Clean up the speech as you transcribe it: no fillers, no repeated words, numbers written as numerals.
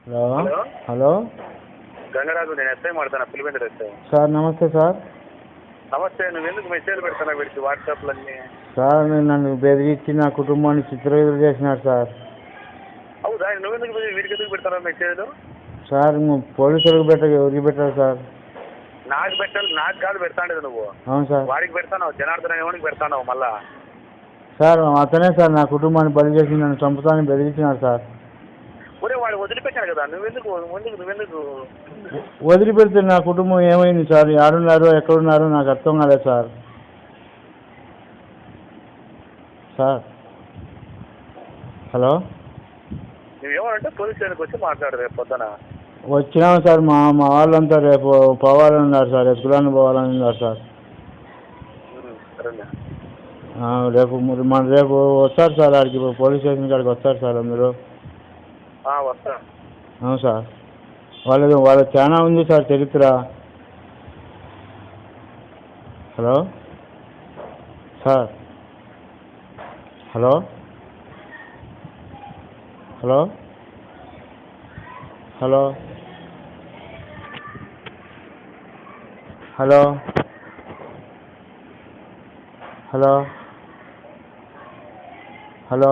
Hello hello hello Gangaraju, నేను SI మాట్లాడుతున్నా, పిలిపెందరు SI. Sir నమస్తే సార్. నమస్తే. నువ్వు ఎందుకు మెసేజ్ పెడతానా వీడికి వాట్సాప్లన్నీ? సార్ నన్ను బెదిరించి నా కుటుంబాన్ని చిత్రహింస చేసినారు సార్. అవుదా? నువ్వెందుకు వీడికి ఎందుకు పెడతారా మెసేజ్లు? సార్ పోలీసులకు పెట్టక ఎవరికి పెట్టారు సార్? నాకు పెట్టాలి, నాకు కాదు పెడతాండేది నువ్వు. అవును సార్. వాడికి పెడతావు, జనార్దన్ ఎవరికి పెడతావు మళ్ళా? సార్ అతనే సార్ నా కుటుంబాన్ని బలి చేసి నన్ను చంపుతానని బెదిరించినారు సార్. ఒరే, వాడు వదిలిపెట్టాడు కదా, నువ్వెందుకు వదిలిపెడితే నా కుటుంబం ఏమైంది సార్? ఎవరున్నారు ఎక్కడున్నారు నాకు అర్థం కాలేదు సార్. సార్ హలో, నువ్వేమంటే పోలీస్ స్టేషన్కి వచ్చి మాట్లాడు రేపు పొద్దున. వచ్చినాము సార్. మా వాళ్ళంతా రేపు పోవాలని ఉన్నారు సార్, ఎత్తుకులాన్ని పోవాలని ఉన్నారు సార్. సరేనా? రేపు వస్తారు సార్ ఆడికి, పోలీస్ స్టేషన్ కాడికి వస్తారు సార్ అందరూ. వస్తా. అవును సార్. వాళ్ళ చాలా ఉంది సార్ చరిత్ర. Hello sir. Hello hello hello hello hello hello